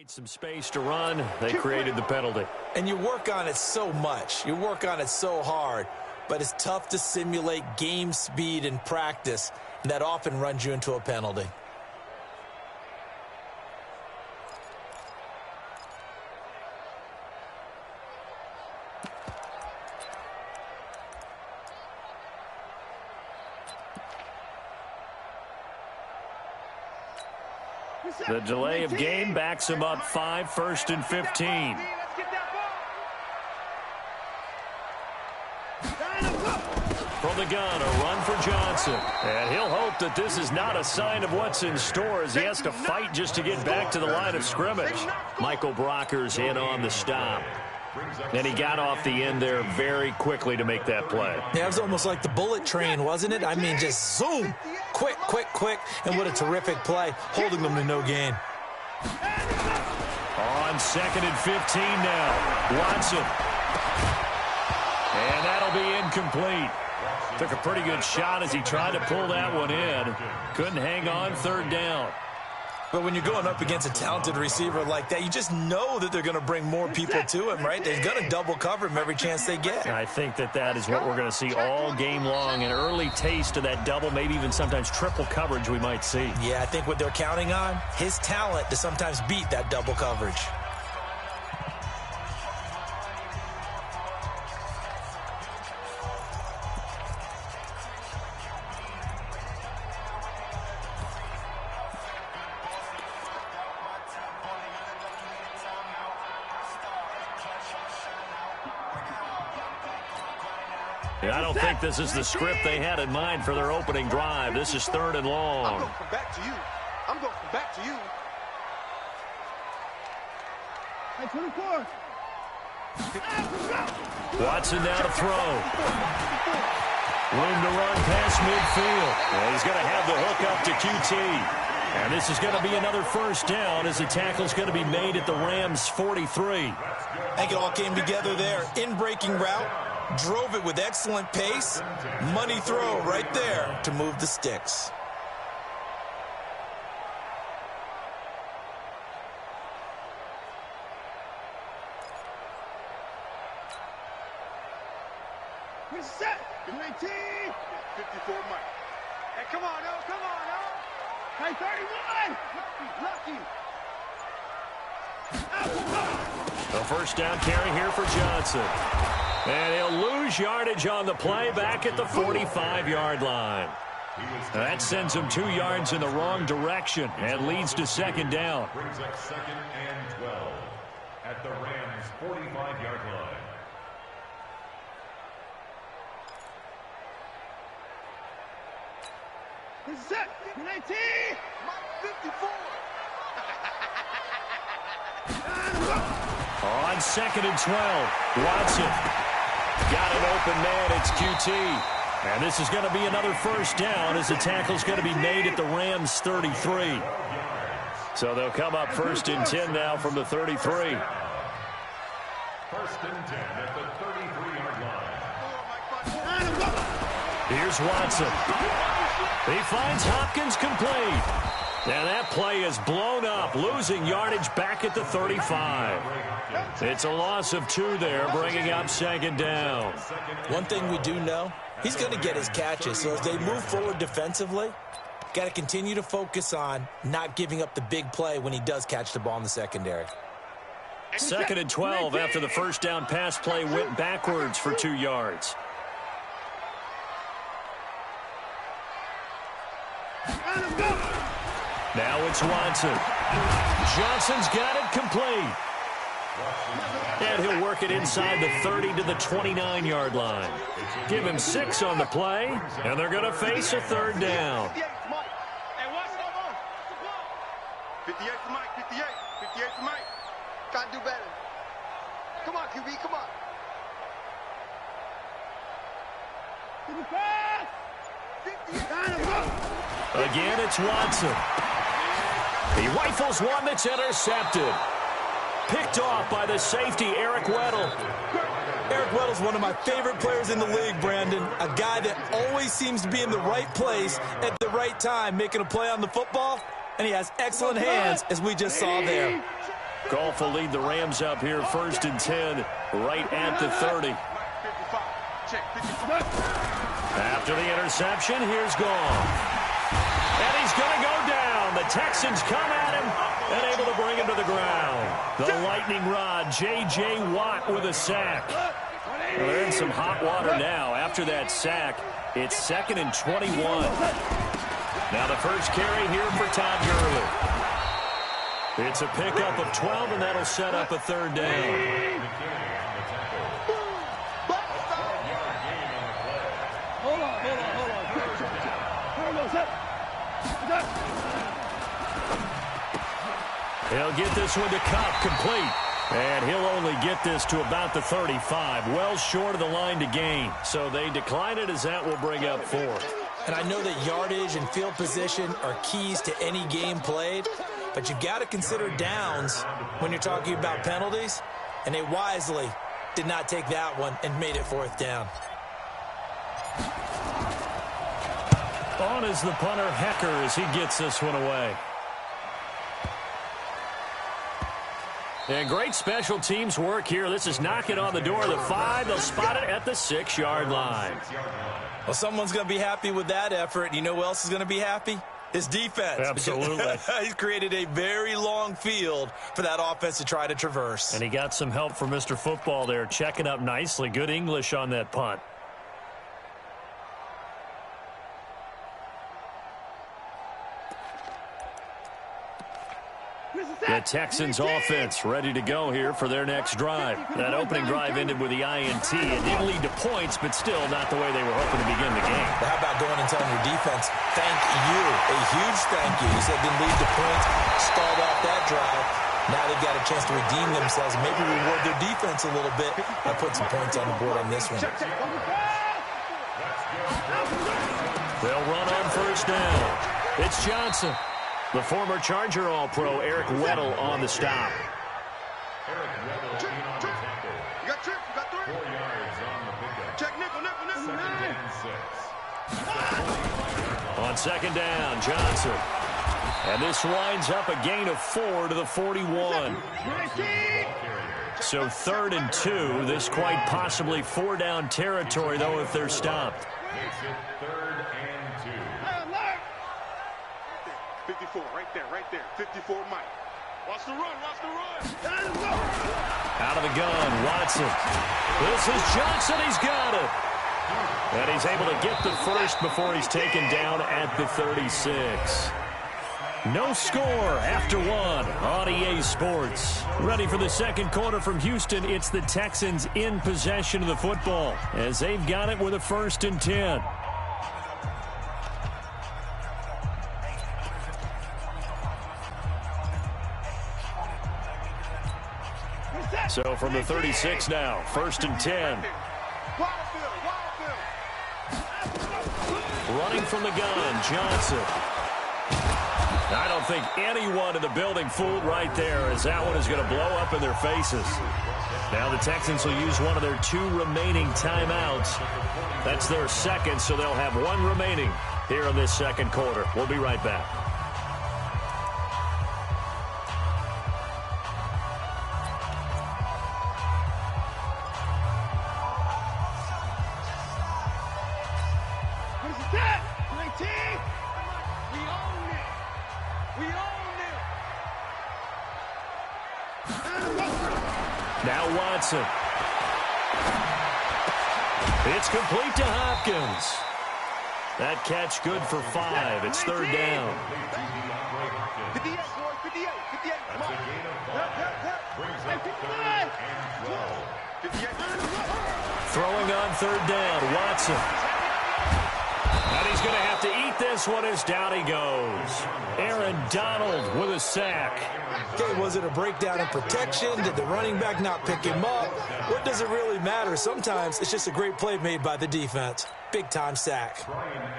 Some space to run. They created the penalty. And you work on it so much. You work on it so hard. But it's tough to simulate game speed in practice. And that often runs you into a penalty. The delay of game backs him up 5, 1st and 15. From the gun, a run for Johnson. And he'll hope that this is not a sign of what's in store as he has to fight just to get back to the line of scrimmage. Michael Brocker's in on the stop. And he got off the end there very quickly to make that play. Yeah, it was almost like the bullet train, wasn't it? I mean, just zoom. Quick, quick, quick. And what a terrific play, holding them to no gain. On 2nd and 15 now. Watson. And that'll be incomplete. Took a pretty good shot as he tried to pull that one in. Couldn't hang on 3rd down. But when you're going up against a talented receiver like that, you just know that they're going to bring more people to him, right? They're going to double cover him every chance they get. I think that is what we're going to see all game long. An early taste of that double, maybe even sometimes triple coverage we might see. Yeah, I think what they're counting on, his talent to sometimes beat that double coverage. I don't think this is the script they had in mind for their opening drive. This is 3rd and long. I'm going from back to you. I'm going from back to you. Hey, 24. Watson now to throw. Room to run past midfield. And he's going to have the hook up to QT. And this is going to be another 1st down as the tackle's going to be made at the Rams' 43. I think it all came together there. In-breaking route. Drove it with excellent pace. Money throw right there to move the sticks. We're set. 19. 54 Mike. Hey, come on, no, come on, no. Hey, 31. Lucky. The 1st down carry here for Johnson. And he'll lose yardage on the play back at the 45-yard line. That sends him 2 yards in the wrong direction and leads to 2nd down. Brings up 2nd and 12 at the Rams' 45-yard line. Set. 19. 54. On 2nd and 12, Watson. Got an open man, it's QT. And this is going to be another 1st down as the tackle's going to be made at the Rams' 33. So they'll come up 1st and 10 now from the 33. 1st and 10 at the 33-yard line. Here's Watson. He finds Hopkins complete. And that play is blown up, losing yardage back at the 35. It's a loss of 2 there, bringing up 2nd down. One thing we do know, he's going to get his catches. So as they move forward defensively, got to continue to focus on not giving up the big play when he does catch the ball in the secondary. 2nd and 12 after the 1st down pass play went backwards for 2 yards. Now it's Watson. Johnson's got it complete. And he'll work it inside the 30 to the 29-yard line. Give him 6 on the play, and they're going to face a 3rd down. 58 for Mike, 58. 58 for Mike. Got to do better. Come on, QB, come on. Again, it's Watson. He rifles one that's intercepted. Picked off by the safety, Eric Weddle. Eric Weddle's one of my favorite players in the league, Brandon. A guy that always seems to be in the right place at the right time, making a play on the football. and he has excellent hands, as we just saw there. Goff will lead the Rams up here 1st and 10, right at the 30. After the interception, here's Goff. And he's going to go down. The Texans come at him and able to bring him to the ground. The lightning rod, J.J. Watt with a sack. Well, they're in some hot water now. After that sack, it's 2nd and 21. Now the first carry here for Todd Gurley. It's a pickup of 12, and that'll set up a 3rd down. He'll get this one to Kupp, complete. And he'll only get this to about the 35, well short of the line to gain. So they decline it, as that will bring up 4th. And I know that yardage and field position are keys to any game played, but you've got to consider downs when you're talking about penalties, and they wisely did not take that one and made it 4th down. On is the punter, Hecker, as he gets this one away. And great special teams work here. This is knocking on the door of the 5. They'll spot it at the 6-yard line. Well, someone's going to be happy with that effort. You know who else is going to be happy? His defense. Absolutely. He's created a very long field for that offense to try to traverse. And he got some help from Mr. Football there, checking up nicely. Good English on that punt. The Texans offense ready to go here for their next drive. That opening drive ended with the INT. It didn't lead to points, but still not the way they were hoping to begin the game. How about going and telling your defense, thank you, a huge thank you. You said didn't lead to points, start off that drive. Now they've got a chance to redeem themselves and maybe reward their defense a little bit by putting some points on the board on this one. They'll run on 1st down. It's Johnson. The former Charger All-Pro, Eric Weddle, on the stop. Eric Weddle in on the tackle. You got trips, you got 3. 4 yards on the pickup. Check nickel. 2nd and 6. On 2nd down, Johnson. And this winds up a gain of 4 to the 41. So 3rd and 2. This quite possibly 4-down territory, though, if they're stopped. Makes it 3rd and 2. 54, right there. 54, Mike. Watch the run. Out of the gun, Watson. This is Johnson. He's got it. And he's able to get the first before he's taken down at the 36. No score after 1 on EA Sports. Ready for the 2nd quarter from Houston. It's the Texans in possession of the football as they've got it with a 1st and 10. So from the 36 now, 1st and 10. Running from the gun, Johnson. I don't think anyone in the building fooled right there, as that one is going to blow up in their faces. Now the Texans will use one of their 2 remaining timeouts. That's their 2nd, so they'll have 1 remaining here in this 2nd quarter. We'll be right back. Now Watson. It's complete to Hopkins. That catch good for 5. It's 3rd down. 58, boy, 58. That's a gain of 5. Brings up 3rd and 12. Throwing on 3rd down, Watson. And he's going to have to eat this one as down he goes. Aaron Donald with a sack. Okay, was it a breakdown in protection? Did the running back not pick him up? What does it really matter? Sometimes it's just a great play made by the defense. Big-time sack.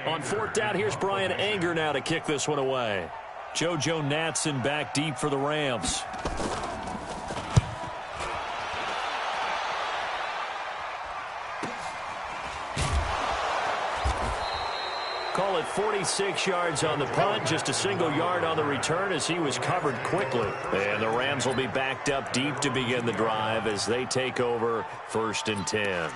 On 4th down, here's Brian Anger now to kick this one away. JoJo Natson back deep for the Rams. Call it it 46 yards on the punt, just a single yard on the return as he was covered quickly. And the Rams will be backed up deep to begin the drive as they take over 1st and 10.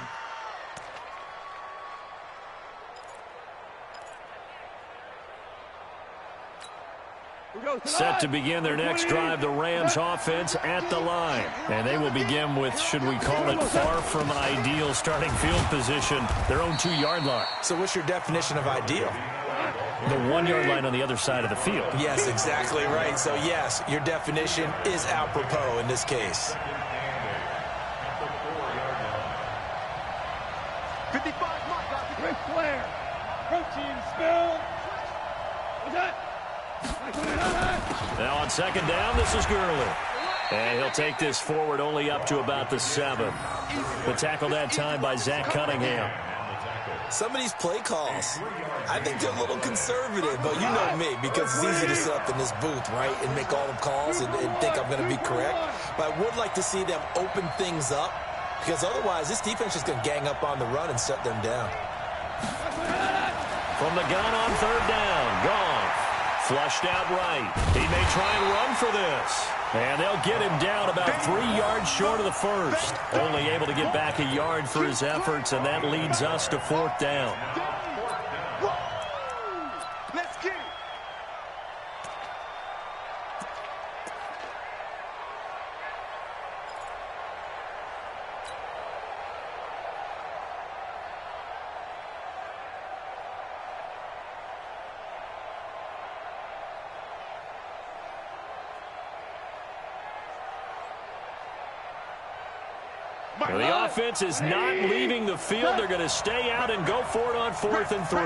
Set to begin their next drive, the Rams offense at the line. And they will begin with, should we call it, far from ideal starting field position, their own 2-yard line. So what's your definition of ideal? The 1-yard line on the other side of the field. Yes, exactly right. So, yes, your definition is apropos in this case. 55 mark, got the great flare. Protein spill. What's that? Now on 2nd down, this is Gurley. And he'll take this forward only up to about the 7. The tackle that time by Zach Cunningham. Some of these play calls, I think they're a little conservative, but you know me, because it's easy to sit up in this booth, right, and make all the calls and think I'm going to be correct. But I would like to see them open things up, because otherwise this defense is going to gang up on the run and shut them down. From the gun on 3rd down, Goff. Flushed out right. He may try and run for this. And they'll get him down about 3 yards short of the first. Only able to get back a yard for his efforts, and that leads us to 4th down. Let's get it. The offense is not leaving the field. They're going to stay out and go for it on 4th and 3.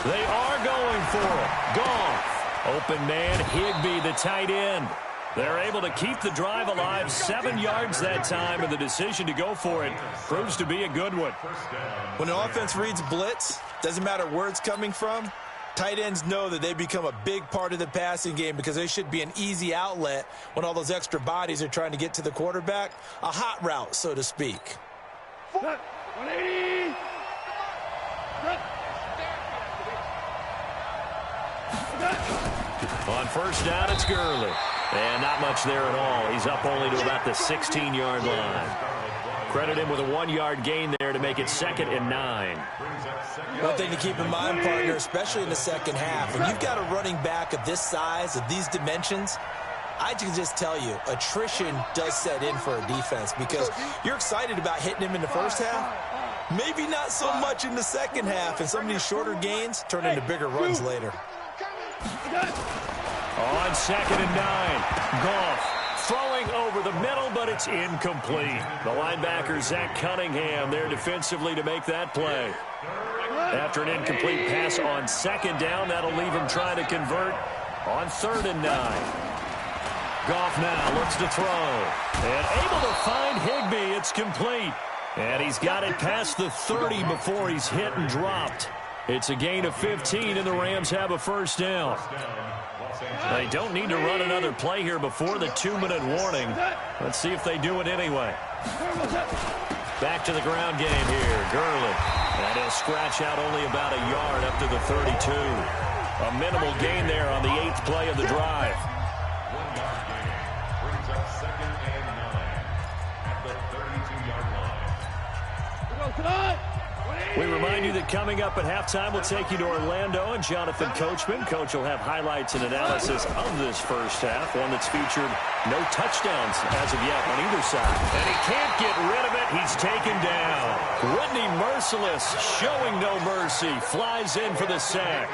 They are going for it. Goff. Open man, Higbee, the tight end. They're able to keep the drive alive, 7 yards that time, and the decision to go for it proves to be a good one. When an offense reads blitz, doesn't matter where it's coming from, tight ends know that they become a big part of the passing game because they should be an easy outlet when all those extra bodies are trying to get to the quarterback. A hot route, so to speak. 180. On 1st down, it's Gurley. And not much there at all. He's up only to about the 16-yard line. Credit him with a 1-yard gain there to make it 2nd and 9. One thing to keep in mind, partner, especially in the second half, when you've got a running back of this size, of these dimensions, I can just tell you, attrition does set in for a defense because you're excited about hitting him in the first half. Maybe not so much in the second half, and some of these shorter gains turn into bigger runs later. On 2nd and 9, Goff throwing over the middle, but it's incomplete. The linebacker, Zach Cunningham, there defensively to make that play. After an incomplete pass on 2nd down, that'll leave him trying to convert on 3rd and 9. Goff now looks to throw. And able to find Higbee. It's complete. And he's got it past the 30 before he's hit and dropped. It's a gain of 15, and the Rams have a 1st down. They don't need to run another play here before the 2-minute warning. Let's see if they do it anyway. Back to the ground game here. Gurley. And he'll scratch out only about a yard up to the 32. A minimal gain there on the 8th play of the drive. 1 yard gain brings up 2nd and 9 at the 32-yard line. We remind you that coming up at halftime, we'll take you to Orlando and Jonathan Coachman. Coach will have highlights and analysis of this first half, one that's featured no touchdowns as of yet on either side. And he can't get rid of it. He's taken down. Whitney Merciless showing no mercy. Flies in for the sack.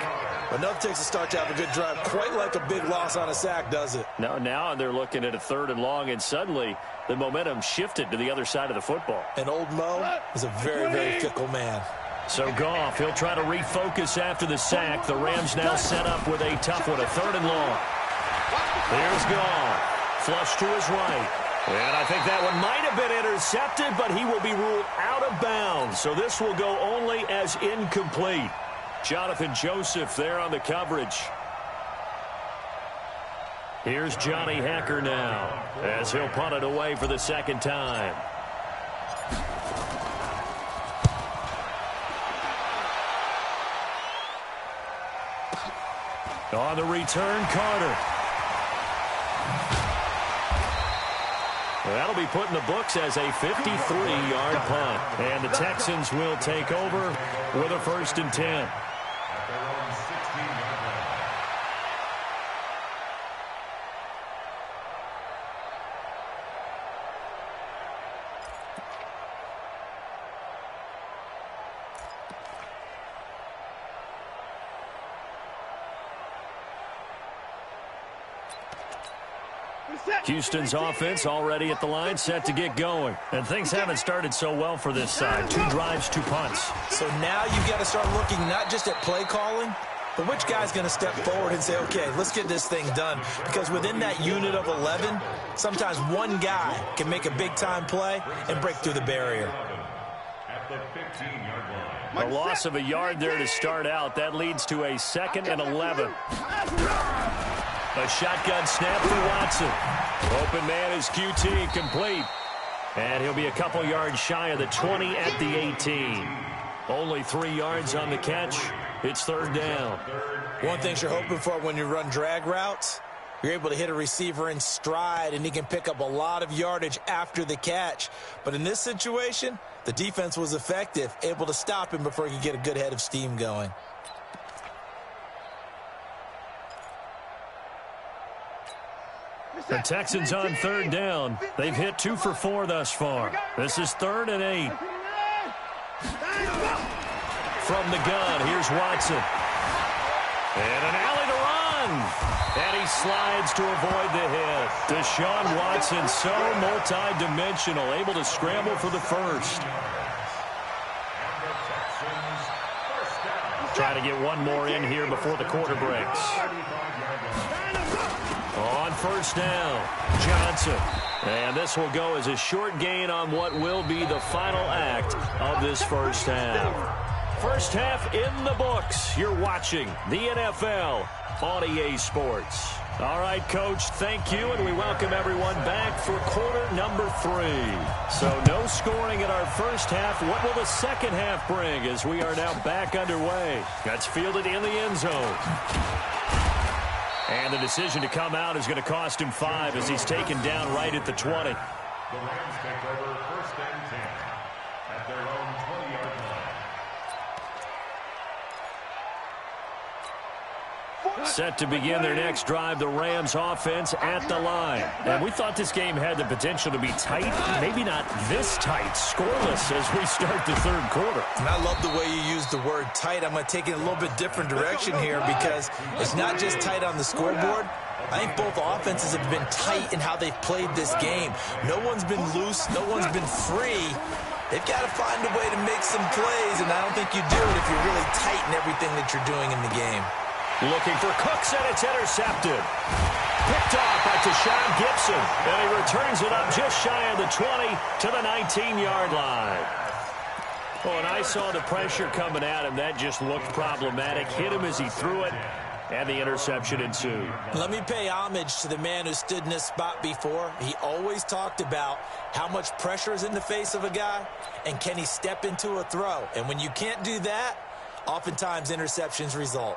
Enough takes a start to have a good drive. Quite like a big loss on a sack, does it? Now they're looking at a 3rd and long, and suddenly the momentum shifted to the other side of the football. And old Mo is a very, very fickle man. So Goff, he'll try to refocus after the sack. The Rams now set up with a tough one, a 3rd and long. Here's Goff. Flush to his right. And I think that one might have been intercepted, but he will be ruled out of bounds. So this will go only as incomplete. Jonathan Joseph there on the coverage. Here's Johnny Hacker now as he'll punt it away for the 2nd time. On the return, Carter. That'll be put in the books as a 53-yard punt. And the Texans will take over with a 1st and 10. Houston's offense already at the line, set to get going. And things haven't started so well for this side. 2 drives, 2 punts. So now you've got to start looking not just at play calling, but which guy's going to step forward and say, okay, let's get this thing done. Because within that unit of 11, sometimes one guy can make a big-time play and break through the barrier. At the 15-yard line. A loss of a yard there to start out. That leads to a 2nd and 11. A shotgun snap for Watson. Open man is QT, complete. And he'll be a couple yards shy of the 20 at the 18. Only 3 yards on the catch. It's 3rd down. One thing you're hoping for when you run drag routes, you're able to hit a receiver in stride, and he can pick up a lot of yardage after the catch. But in this situation, the defense was effective, able to stop him before he could get a good head of steam going. The Texans on 3rd down. They've hit 2 for 4 thus far. This is 3rd and 8. From the gun, here's Watson. And an alley to run. And he slides to avoid the hit. Deshaun Watson, so multi-dimensional, able to scramble for the first. Try to get one more in here before the quarter breaks. On 1st down, Johnson. And this will go as a short gain on what will be the final act of this 1st half. 1st half in the books. You're watching the NFL on EA Sports. All right, Coach, thank you, and we welcome everyone back for quarter number 3. So no scoring in our 1st half. What will the 2nd half bring as we are now back underway? That's fielded in the end zone. And the decision to come out is going to cost him 5 as he's taken down right at the 20. The Rams take over 1st and 10 at their own 20-yard line. Set to begin their next drive, the Rams offense at the line. And we thought this game had the potential to be tight, maybe not this tight, scoreless as we start the 3rd quarter. And I love the way you use the word tight. I'm going to take it a little bit different direction here because it's not just tight on the scoreboard. I think both offenses have been tight in how they've played this game. No one's been loose. No one's been free. They've got to find a way to make some plays, and I don't think you do it if you're really tight in everything that you're doing in the game. Looking for Cooks, and it's intercepted. Picked off by Deshaun Gibson, and he returns it up just shy of the 20 to the 19-yard line. Well, and I saw the pressure coming at him. That just looked problematic. Hit him as he threw it, and the interception ensued. Let me pay homage to the man who stood in this spot before. He always talked about how much pressure is in the face of a guy, and can he step into a throw. And when you can't do that, oftentimes interceptions result.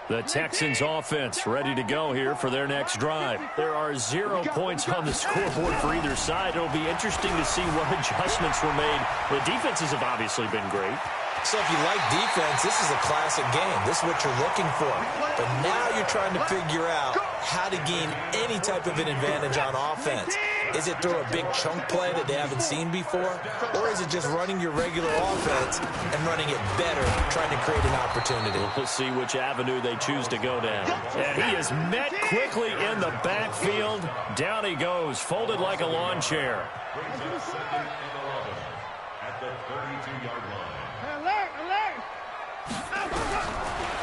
The Texans offense ready to go here for their next drive. There are 0 points on the scoreboard for either side. It'll be interesting to see what adjustments were made. The defenses have obviously been great. So if you like defense, this is a classic game. This is what you're looking for. But now you're trying to figure out how to gain any type of an advantage on offense. Is it through a big chunk play that they haven't seen before? Or is it just running your regular offense and running it better, trying to create an opportunity? We'll see which avenue they choose to go down. And he is met quickly in the backfield. Down he goes, folded like a lawn chair. Brings up 2nd and 11 at the 32-yard line.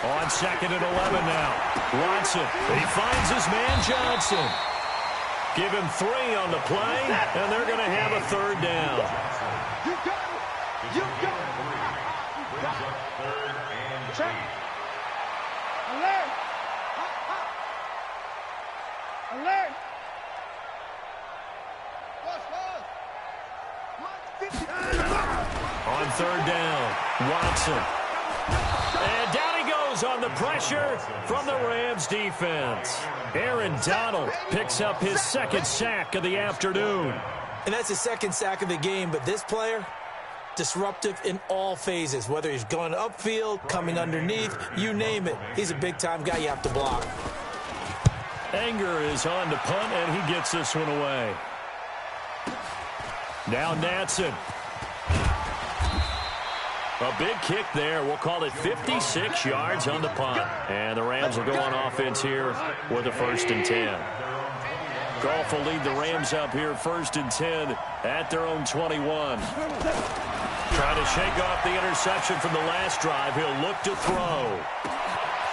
On 2nd and 11 now. Watson, he finds his man Johnson. Give him 3 on the play, and they're going to have a 3rd down. You got it. Brings up 3rd and 8. Alert! Alert! On 3rd down, Watson. And down he goes throws on the pressure from the Rams defense. Aaron Donald picks up his second sack of the afternoon. And that's his second sack of the game, but this player, disruptive in all phases, whether he's going upfield, coming underneath, you name it. He's a big-time guy you have to block. Anger is on to punt, and he gets this one away. Now Natson. A big kick there. We'll call it 56 yards on the punt. And the Rams will go on offense here with a 1st and 10. Goff will lead the Rams up here 1st and 10 at their own 21. Trying to shake off the interception from the last drive. He'll look to throw.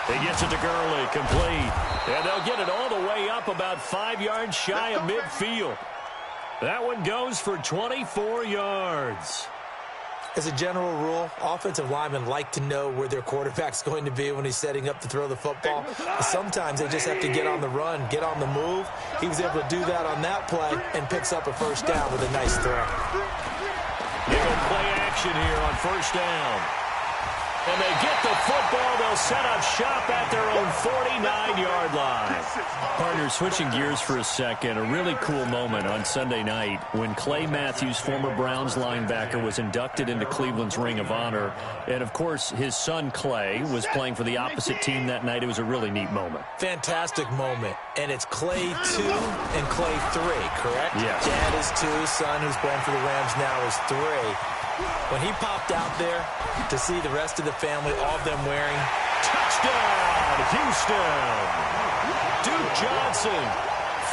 He gets it to Gurley, complete. And they'll get it all the way up about 5 yards shy of midfield. That one goes for 24 yards. As a general rule, offensive linemen like to know where their quarterback's going to be when he's setting up to throw the football. Sometimes they just have to get on the run, get on the move. He was able to do that on that play and picks up a 1st down with a nice throw. They go play action here on 1st down. And they get the football. They'll set up shop at their own 49-yard line. Partner, switching gears for a second, a really cool moment on Sunday night when Clay Matthews, former Browns linebacker, was inducted into Cleveland's Ring of Honor. And, of course, his son Clay was playing for the opposite team that night. It was a really neat moment. Fantastic moment. And it's Clay 2 and Clay 3, correct? Yes. Dad is 2, son who's playing for the Rams now is 3. When he popped out there to see the rest of the family, all of them wearing touchdown, Houston. Duke Johnson,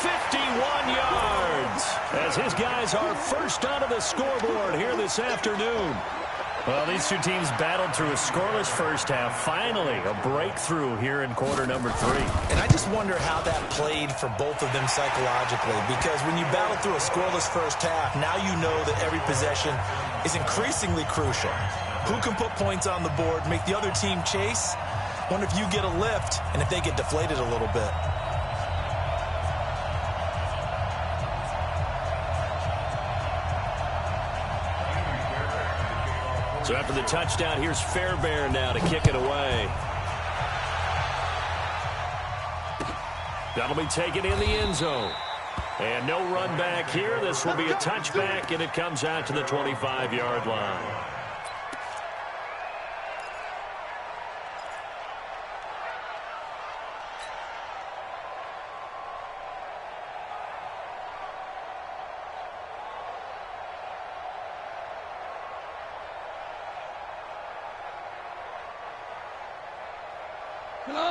51 yards, as his guys are first onto the scoreboard here this afternoon. Well, these two teams battled through a scoreless first half. Finally, a breakthrough here in quarter number 3. And I just wonder how that played for both of them psychologically, because when you battle through a scoreless first half, now you know that every possession is increasingly crucial. Who can put points on the board, make the other team chase? Wonder if you get a lift and if they get deflated a little bit. So after the touchdown, here's Fairbairn now to kick it away. That'll be taken in the end zone. And no run back here. This will be a touchback, and it comes out to the 25-yard line.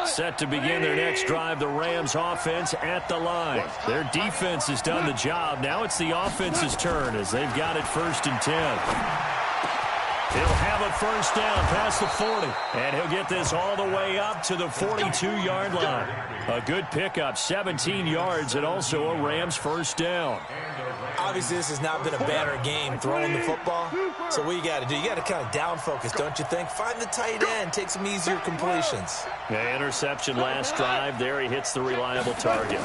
Set to begin their next drive, the Rams offense at the line. Their defense has done the job. Now it's the offense's turn as they've got it 1st and 10. He'll have a 1st down past the 40. And he'll get this all the way up to the 42-yard line. A good pickup, 17 yards, and also a Rams 1st down. Obviously, this has not been a banner game throwing the football. So what you got to do, you got to kind of down focus, don't you think? Find the tight end, take some easier completions. Yeah, interception last drive. There he hits the reliable target.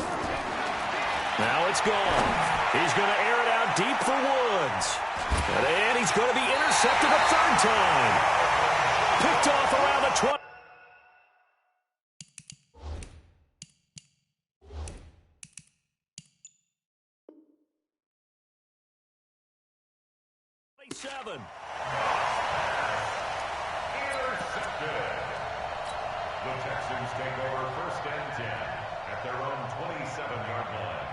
Now it's gone. He's going to air it out deep for Woods. And he's going to be intercepted a 3rd time. Picked off around the 20. Intercepted. The Texans take over 1st and 10 at their own 27-yard line.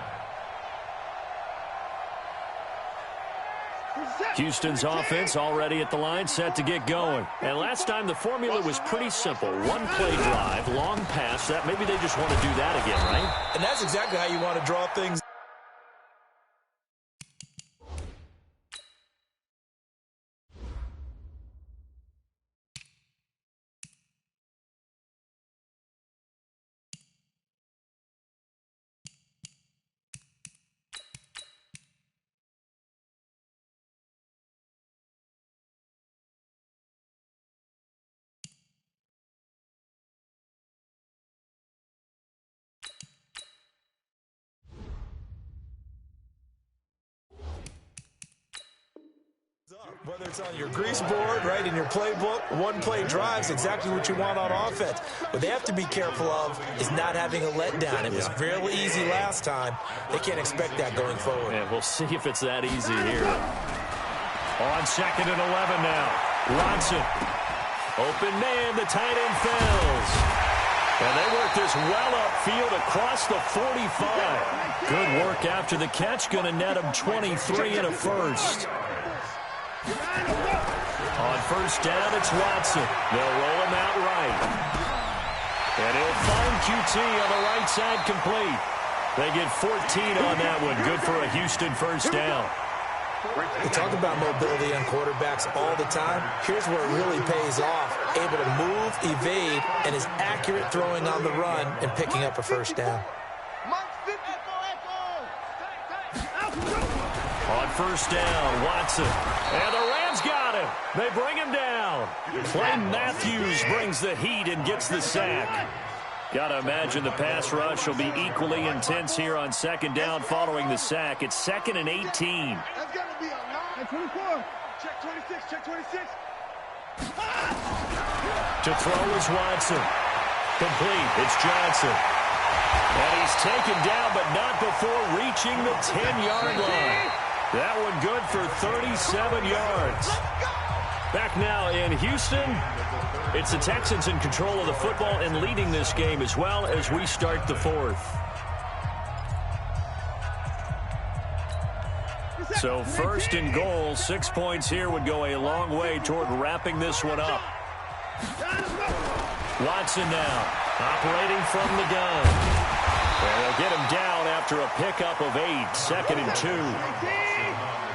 Houston's offense already at the line, set to get going. And last time the formula was pretty simple. One play drive, long pass. That maybe they just want to do that again, right? And that's exactly how you want to draw things. Whether it's on your grease board, right, in your playbook, one-play drives, exactly what you want on offense. What they have to be careful of is not having a letdown. It was fairly easy last time. They can't expect that going forward. And we'll see if it's that easy here. On 2nd and 11 now. Watson. Open man, the tight end fails. And they work this well upfield across the 45. Good work after the catch. Going to net him 23 and a first. On 1st down, it's Watson. They'll roll him out right. And he'll find QT on the right side complete. They get 14 on that one. Good for a Houston 1st down. We talk about mobility on quarterbacks all the time. Here's where it really pays off. Able to move, evade, and is accurate throwing on the run and picking up a 1st down. On 1st down, Watson. And the Rams got him. They bring him down. Clay Matthews brings the heat and gets the sack. Got to imagine the pass rush will be equally intense here on 2nd down following the sack. It's 2nd and 18. That's got to be a lot. 24. Check 26. Check 26. To throw is Watson. Complete. It's Johnson. And he's taken down, but not before reaching the 10-yard line. That one good for 37 yards. Back now in Houston. It's the Texans in control of the football and leading this game as well as we start the 4th. So 1st and goal, 6 points here would go a long way toward wrapping this one up. Watson now, operating from the gun. And they'll get him down after a pickup of 8, 2nd and 2.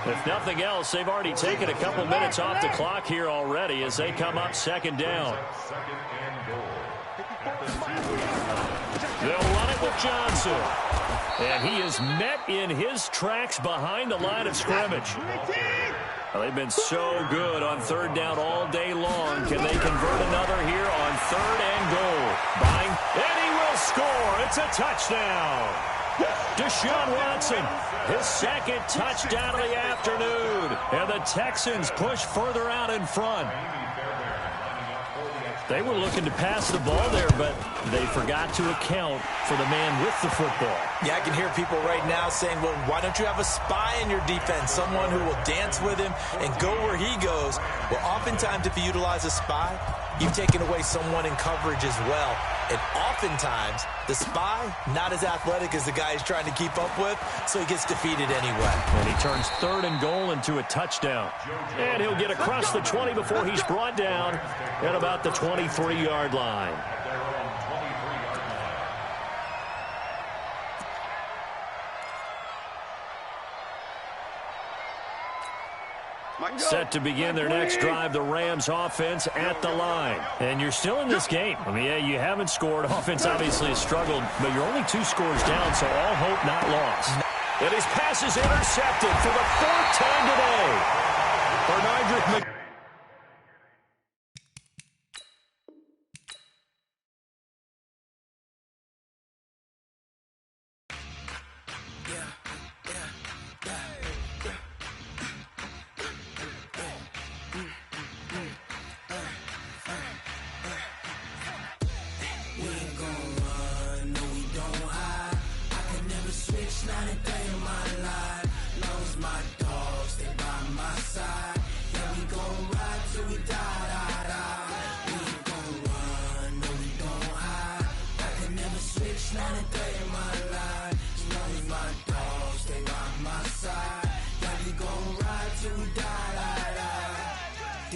If nothing else, they've already taken a couple minutes off the clock here already as they come up 2nd down. They'll run it with Johnson. And he is met in his tracks behind the line of scrimmage. Well, they've been so good on 3rd down all day long. Can they convert another here on 3rd and goal? And he will score. It's a touchdown. Deshaun Watson, his 2nd touchdown of the afternoon. And the Texans push further out in front. They were looking to pass the ball there, but they forgot to account for the man with the football. Yeah, I can hear people right now saying, well, why don't you have a spy in your defense, someone who will dance with him and go where he goes? Well, oftentimes if you utilize a spy, you've taken away someone in coverage as well. And oftentimes, the spy, not as athletic as the guy he's trying to keep up with, so he gets defeated anyway. And he turns 3rd and goal into a touchdown. And he'll get across the 20 before he's brought down at about the 23-yard line. Set to begin their next drive, the Rams offense at the line. And you're still in this game. I mean, yeah, you haven't scored. Offense obviously has struggled, but you're only 2 scores down, so all hope not lost. And his pass is intercepted for the 4th time today. Bernardrick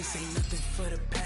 This ain't nothing for the